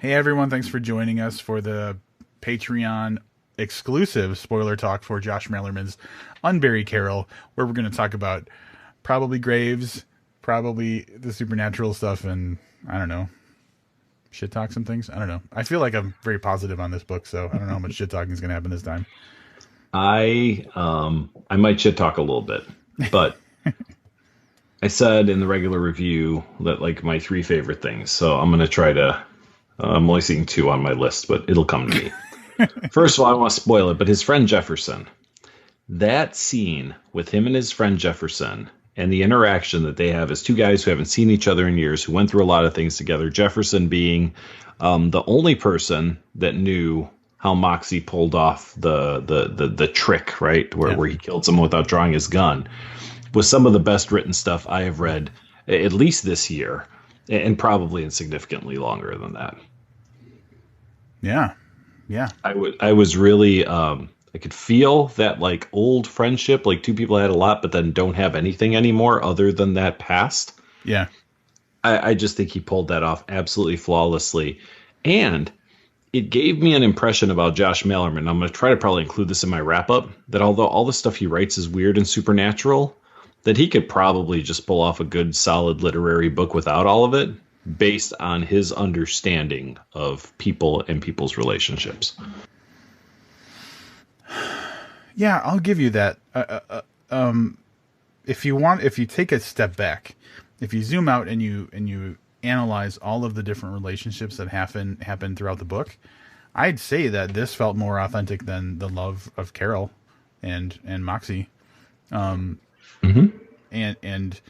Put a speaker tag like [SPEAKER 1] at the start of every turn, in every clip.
[SPEAKER 1] Hey everyone, thanks for joining us for the Patreon exclusive spoiler talk for Josh Malerman's Unbury Carol, where we're going to talk about probably graves, probably the supernatural stuff, and I don't know, shit talk some things. I don't know. I feel like I'm very positive on this book, so I don't know how much shit talking is going to happen this time.
[SPEAKER 2] I might shit talk a little bit, but I said in the regular review that like my three favorite things. So I'm gonna try to. I'm only seeing two on my list, but it'll come to me. First of all, I don't want to spoil it, but his friend Jefferson. That scene with him and his friend Jefferson and the interaction that they have as two guys who haven't seen each other in years, who went through a lot of things together. Jefferson being the only person that knew how Moxie pulled off the trick, right, where he killed someone without drawing his gun, was some of the best written stuff I have read, at least this year, and probably in significantly longer than that.
[SPEAKER 1] Yeah, yeah,
[SPEAKER 2] I was really I could feel that like old friendship, like two people had a lot, but then don't have anything anymore other than that past.
[SPEAKER 1] yeah.
[SPEAKER 2] I just think he pulled that off absolutely flawlessly, and it gave me an impression about Josh Malerman. I'm going to try to probably include this in my wrap up. That although all the stuff he writes is weird and supernatural, that he could probably just pull off a good, solid literary book without all of it, based on his understanding of people and people's relationships.
[SPEAKER 1] Yeah, I'll give you that. If you take a step back, if you zoom out and you analyze all of the different relationships that happen throughout the book, I'd say that this felt more authentic than the love of Carol and Moxie.
[SPEAKER 2] Mm-hmm.
[SPEAKER 1] And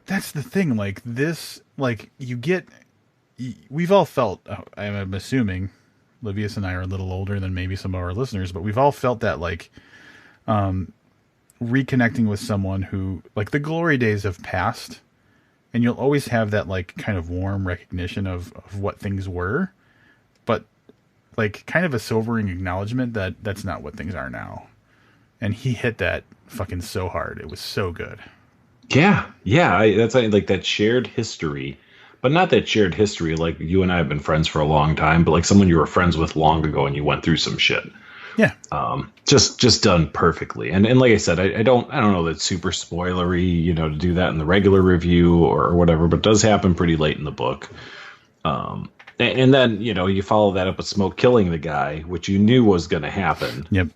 [SPEAKER 1] that's the thing. Like this, like we've all felt. I'm assuming Livius and I are a little older than maybe some of our listeners, but we've all felt that like reconnecting with someone who, like, the glory days have passed, and you'll always have that like kind of warm recognition of what things were, but like kind of a sobering acknowledgement that that's not what things are now. And he hit that fucking so hard. It was so good.
[SPEAKER 2] Yeah. That's like that shared history, but not that shared history like you and I have been friends for a long time, but like someone you were friends with long ago and you went through some shit.
[SPEAKER 1] Yeah.
[SPEAKER 2] Just done perfectly. And like I said, I don't know that it's super spoilery, to do that in the regular review or whatever, but it does happen pretty late in the book. And then, you follow that up with Smoke killing the guy, which you knew was going to happen.
[SPEAKER 1] Yep.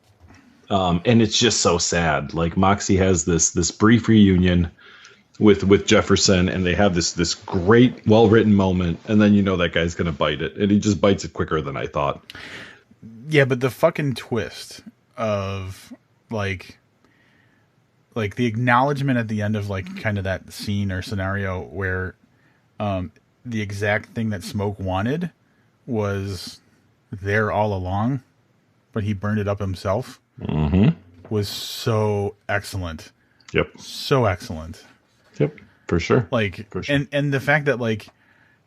[SPEAKER 2] And it's just so sad. Like Moxie has this brief reunion with Jefferson, and they have this great, well-written moment, and then that guy's going to bite it, and he just bites it quicker than I thought.
[SPEAKER 1] Yeah, but the fucking twist of like the acknowledgement at the end of like kind of that scene or scenario where the exact thing that Smoke wanted was there all along, but he burned it up himself, was so excellent.
[SPEAKER 2] Yep.
[SPEAKER 1] So excellent.
[SPEAKER 2] Yep. For sure.
[SPEAKER 1] Like,
[SPEAKER 2] for sure.
[SPEAKER 1] And the fact that like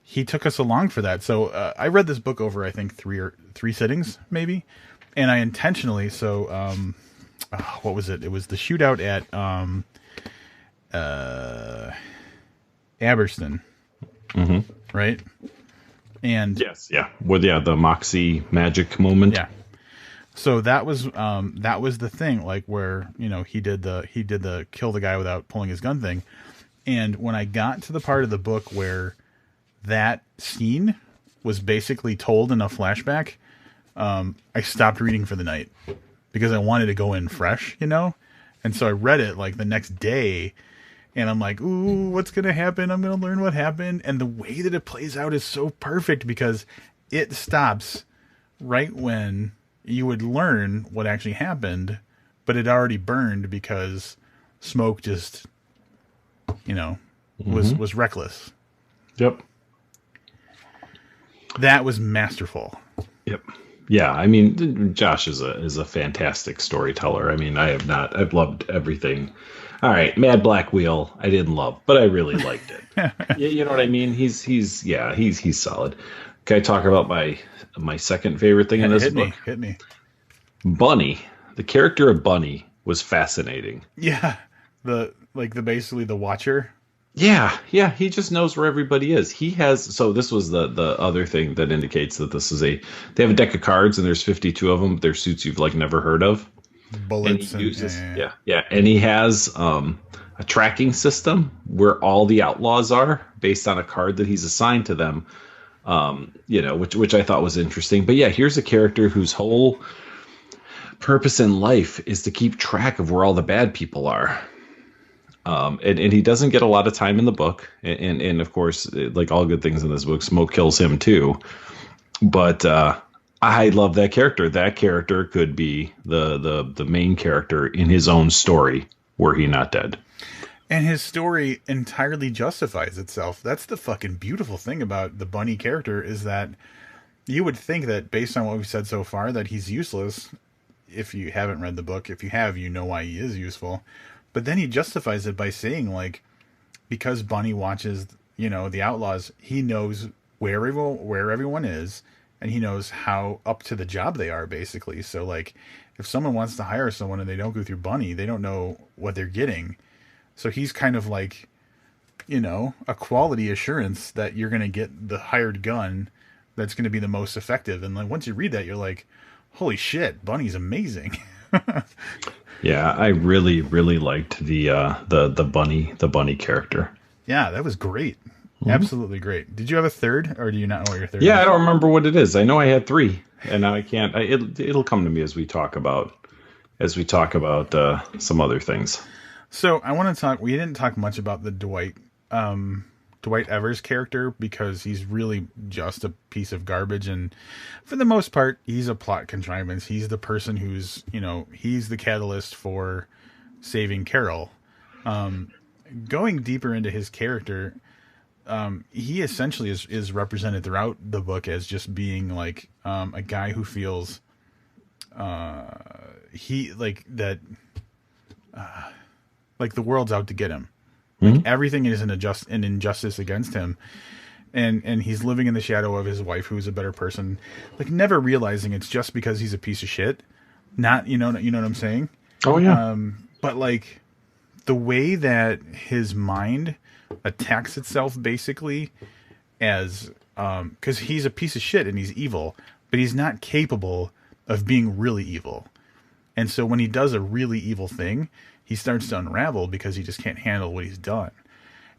[SPEAKER 1] he took us along for that. So I read this book over, I think, three sittings maybe. And I intentionally, what was it? It was the shootout at Aberston.
[SPEAKER 2] Mm-hmm.
[SPEAKER 1] Right? And
[SPEAKER 2] yes, yeah. Well, yeah, the Moxie magic moment.
[SPEAKER 1] Yeah. So that was the thing, like where, he did the kill the guy without pulling his gun thing. And when I got to the part of the book where that scene was basically told in a flashback, I stopped reading for the night because I wanted to go in fresh, And so I read it like the next day, and I'm like, ooh, what's going to happen? I'm going to learn what happened. And the way that it plays out is so perfect because it stops right when you would learn what actually happened, but it already burned because Smoke just, was reckless.
[SPEAKER 2] Yep.
[SPEAKER 1] That was masterful.
[SPEAKER 2] Yep. Yeah, I mean, Josh is a fantastic storyteller. I mean, I've loved everything. All right, Mad Black Wheel, I didn't love, but I really liked it. You know what I mean? He's solid. Can I talk about my second favorite thing in this book?
[SPEAKER 1] Hit me.
[SPEAKER 2] Bunny. The character of Bunny was fascinating.
[SPEAKER 1] Yeah. Basically the Watcher.
[SPEAKER 2] Yeah, he just knows where everybody is. He has so this was the other thing that indicates that this is a they have a deck of cards and there's 52 of them. They're suits you've like never heard of. And he
[SPEAKER 1] Bullets and
[SPEAKER 2] uses yeah, and he has a tracking system where all the outlaws are based on a card that he's assigned to them. Which I thought was interesting. But yeah, here's a character whose whole purpose in life is to keep track of where all the bad people are. And he doesn't get a lot of time in the book, and of course, like all good things in this book, smoke kills him too. But I love that character. That character could be the main character in his own story, were he not dead.
[SPEAKER 1] And his story entirely justifies itself. That's the fucking beautiful thing about the Bunny character, is that you would think that based on what we've said so far that he's useless if you haven't read the book. If you have, you know why he is useful. But then he justifies it by saying, like, because Bunny watches, the outlaws, he knows where everyone is, and he knows how up to the job they are, basically. So, like, if someone wants to hire someone and they don't go through Bunny, they don't know what they're getting. So he's kind of like, a quality assurance that you're going to get the hired gun that's going to be the most effective. And like once you read that, you're like, holy shit, Bunny's amazing.
[SPEAKER 2] Yeah, I really, really liked the bunny character.
[SPEAKER 1] Yeah, that was great. Mm-hmm. Absolutely great. Did you have a third, or do you not know what your third?
[SPEAKER 2] Yeah, is? I don't remember what it is. I know I had three, and now I can't. It'll come to me as we talk about some other things.
[SPEAKER 1] So I want to talk. We didn't talk much about the Dwight Evers character because he's really just a piece of garbage, and for the most part, he's a plot contrivance. He's the person who's he's the catalyst for saving Carol. Going deeper into his character, he essentially is represented throughout the book as just being like a guy who feels he like that. Like the world's out to get him. Like everything is an injustice against him. And he's living in the shadow of his wife, who's a better person, like never realizing it's just because he's a piece of shit. Not, you know what I'm saying?
[SPEAKER 2] Oh yeah.
[SPEAKER 1] But like the way that his mind attacks itself basically as, cause he's a piece of shit and he's evil, but he's not capable of being really evil. And so when he does a really evil thing, he starts to unravel because he just can't handle what he's done.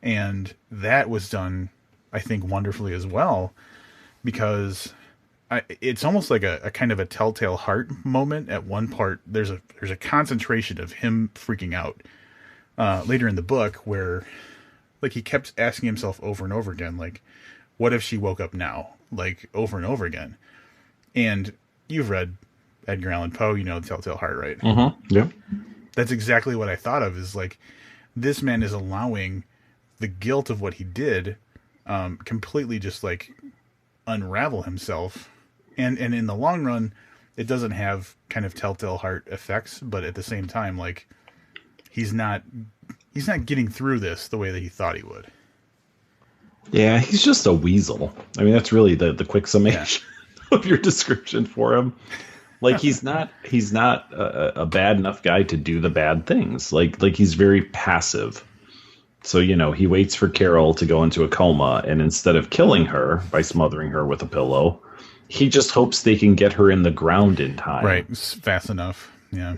[SPEAKER 1] And that was done, I think, wonderfully as well, because it's almost like a kind of a telltale heart moment. At one part, there's a concentration of him freaking out later in the book where like he kept asking himself over and over again, like, what if she woke up now? Like over and over again. And you've read Edgar Allan Poe, the Telltale Heart, right?
[SPEAKER 2] Mm-hmm. Yep.
[SPEAKER 1] That's exactly what I thought of, is like, this man is allowing the guilt of what he did completely just like unravel himself. And in the long run, it doesn't have kind of Telltale Heart effects, but at the same time, like, he's not getting through this the way that he thought he would.
[SPEAKER 2] Yeah, he's just a weasel. I mean, that's really the quick summation of your description for him. Like he's not a bad enough guy to do the bad things. Like he's very passive. So, he waits for Carol to go into a coma, and instead of killing her by smothering her with a pillow, he just hopes they can get her in the ground in time.
[SPEAKER 1] Right. Fast enough. Yeah.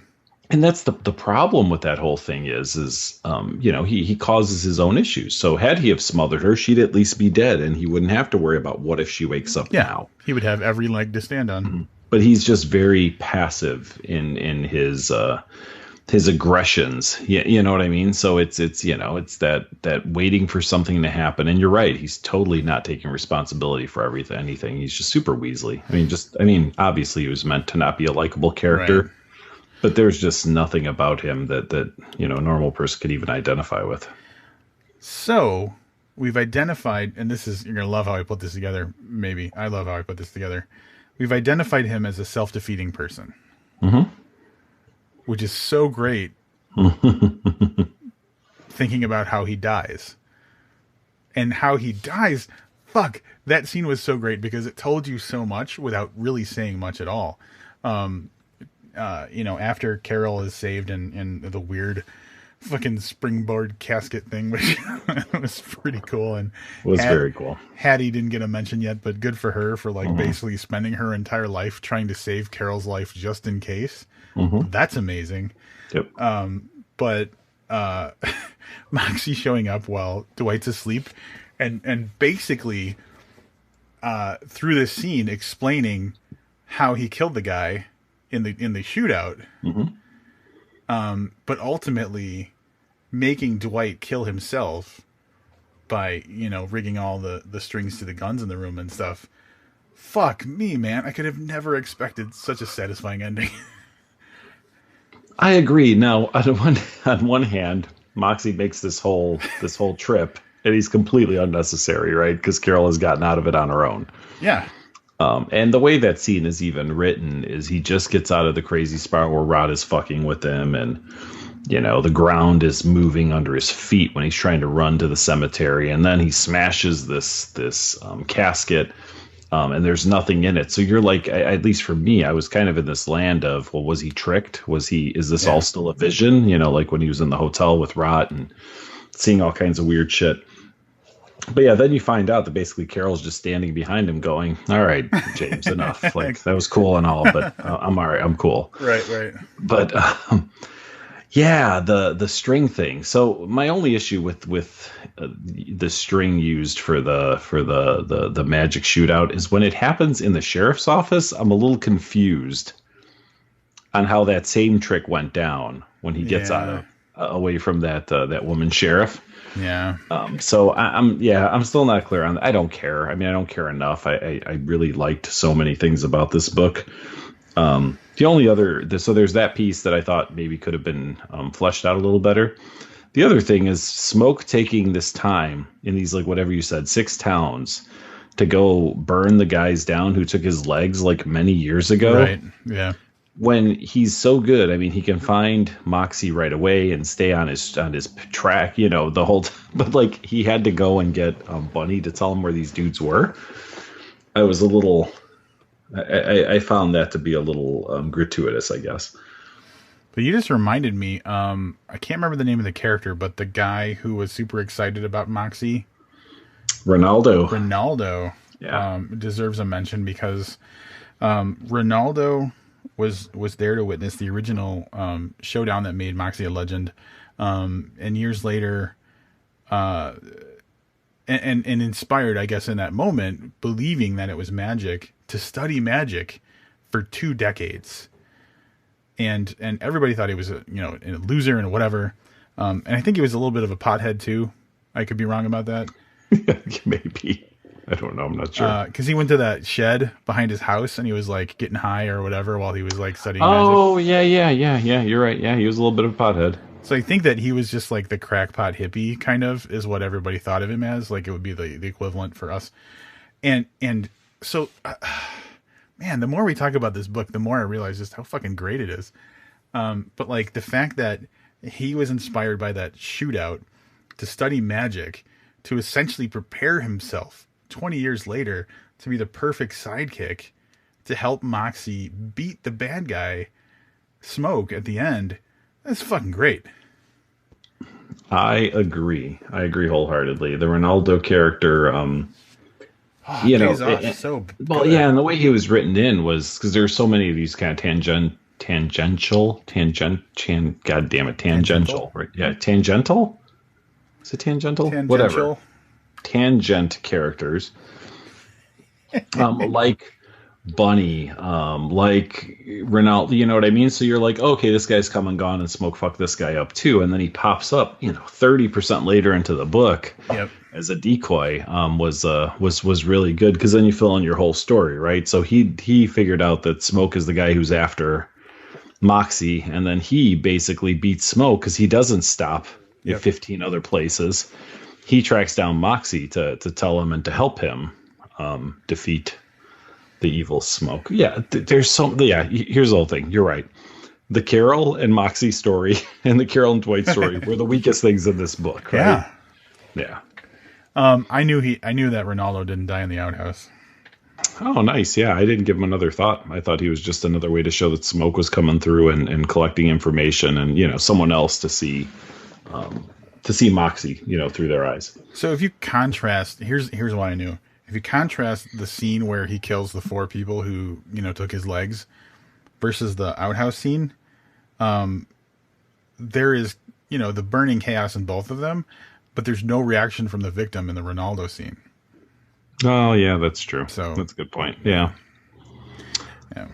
[SPEAKER 2] And that's the problem with that whole thing is he causes his own issues. So had he have smothered her, she'd at least be dead, and he wouldn't have to worry about what if she wakes up now. He
[SPEAKER 1] would have every leg to stand on. Mm-hmm.
[SPEAKER 2] But he's just very passive in his aggressions. You know what I mean? So it's that waiting for something to happen. And you're right, he's totally not taking responsibility for anything. He's just super weaselly. I mean, obviously he was meant to not be a likable character, right. But there's just nothing about him that a normal person could even identify with.
[SPEAKER 1] So we've identified, and you're gonna love how I put this together. Maybe I love how I put this together. We've identified him as a self-defeating person, which is so great. Thinking about how he dies, and how he dies. Fuck, that scene was so great because it told you so much without really saying much at all. After Carol is saved and the weird fucking springboard casket thing, which was pretty cool. And
[SPEAKER 2] Was very cool.
[SPEAKER 1] Hattie didn't get a mention yet, but good for her for like
[SPEAKER 2] Mm-hmm.
[SPEAKER 1] basically spending her entire life trying to save Carol's life just in case.
[SPEAKER 2] Mm-hmm.
[SPEAKER 1] That's amazing.
[SPEAKER 2] Yep.
[SPEAKER 1] But Moxie showing up while Dwight's asleep, and basically through this scene explaining how he killed the guy in the shootout.
[SPEAKER 2] Mm-hmm.
[SPEAKER 1] But ultimately making Dwight kill himself by, rigging all the strings to the guns in the room and stuff. Fuck me, man. I could have never expected such a satisfying ending.
[SPEAKER 2] I agree. Now, on one hand, Moxie makes this whole trip, and he's completely unnecessary, right? Because Carol has gotten out of it on her own.
[SPEAKER 1] Yeah.
[SPEAKER 2] And the way that scene is even written is he just gets out of the crazy spiral where Rod is fucking with him, and the ground is moving under his feet when he's trying to run to the cemetery, and then he smashes this casket. And there's nothing in it. So you're like, at least for me, I was kind of in this land of, well, was he tricked? Is this all still a vision? Like when he was in the hotel with Rot and seeing all kinds of weird shit. But yeah, then you find out that basically Carol's just standing behind him going, all right, James, enough. Like, that was cool and all, but I'm all right. I'm cool.
[SPEAKER 1] Right.
[SPEAKER 2] But yeah, the string thing. So my only issue with the string used for the magic shootout is when it happens in the sheriff's office. I'm a little confused on how that same trick went down when he gets away from that woman sheriff.
[SPEAKER 1] Yeah.
[SPEAKER 2] So I'm still not clear on that. I don't care. I mean, I don't care enough. I really liked so many things about this book. The only so there's that piece that I thought maybe could have been fleshed out a little better. The other thing is Smoke taking this time in these, like, whatever you said, 6 towns to go burn the guys down who took his legs like many years ago.
[SPEAKER 1] Right. Yeah.
[SPEAKER 2] When he's so good, I mean, he can find Moxie right away and stay on his track, the whole but like he had to go and get Bunny to tell him where these dudes were. I was a little I found that to be a little gratuitous, I guess.
[SPEAKER 1] But you just reminded me, I can't remember the name of the character, but the guy who was super excited about Moxie.
[SPEAKER 2] Ronaldo. Yeah.
[SPEAKER 1] Deserves a mention because Ronaldo was there to witness the original showdown that made Moxie a legend. And years later, and inspired, I guess, in that moment, believing that it was magic, to study magic for 2 decades. And everybody thought he was a loser and whatever. And I think he was a little bit of a pothead too. I could be wrong about that.
[SPEAKER 2] Maybe. I don't know. I'm not sure.
[SPEAKER 1] Because he went to that shed behind his house and he was like getting high or whatever while he was like studying magic.
[SPEAKER 2] Oh, yeah. You're right. Yeah, he was a little bit of a pothead.
[SPEAKER 1] So I think that he was just like the crackpot hippie kind of is what everybody thought of him as. Like it would be the equivalent for us. And so, man, the more we talk about this book, the more I realize just how fucking great it is. But like the fact that he was inspired by that shootout to study magic, to essentially prepare himself 20 years later to be the perfect sidekick to help Moxie beat the bad guy, Smoke, at the end. That's fucking great.
[SPEAKER 2] I agree wholeheartedly. The Ronaldo character,
[SPEAKER 1] so
[SPEAKER 2] well,
[SPEAKER 1] good.
[SPEAKER 2] yeah, and the way he was written in was because there's so many of these kind of tangential, right? Yeah, tangential. Is it tangential? Whatever. Tangent characters, like Bunny, like Ronaldo. You know what I mean? So you're like, okay, this guy's come and gone, and Smoke fucked this guy up too, and then he pops up, 30% later into the book.
[SPEAKER 1] Yep.
[SPEAKER 2] As a decoy, was really good because then you fill in your whole story, right? So he figured out that Smoke is the guy who's after Moxie, and then he basically beats Smoke because he doesn't stop at 15 other places. He tracks down Moxie to tell him and to help him defeat the evil Smoke. Yeah, here's the whole thing. You're right. The Carol and Moxie story and the Carol and Dwight story were the weakest things in this book, right? Yeah.
[SPEAKER 1] I knew that Ronaldo didn't die in the outhouse.
[SPEAKER 2] Oh, nice. Yeah, I didn't give him another thought. I thought he was just another way to show that Smoke was coming through and collecting information and, someone else to see to see Moxie, through their eyes.
[SPEAKER 1] So if you contrast, here's what I knew. If you contrast the scene where he kills the 4 people who took his legs versus the outhouse scene, there is the burning chaos in both of them, but there's no reaction from the victim in the Ronaldo scene.
[SPEAKER 2] Oh yeah, that's true.
[SPEAKER 1] So
[SPEAKER 2] that's a good point. Yeah.
[SPEAKER 1] Yeah.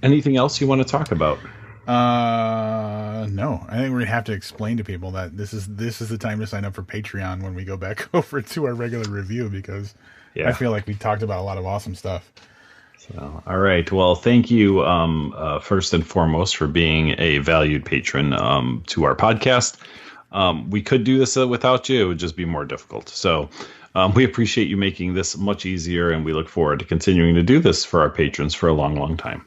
[SPEAKER 2] Anything else you want to talk about?
[SPEAKER 1] No. I think we're gonna have to explain to people that this is the time to sign up for Patreon when we go back over to our regular review, because I feel like we talked about a lot of awesome stuff.
[SPEAKER 2] So, all right. Well, thank you first and foremost for being a valued patron to our podcast. We could do this without you. It would just be more difficult. So we appreciate you making this much easier, and we look forward to continuing to do this for our patrons for a long, long time.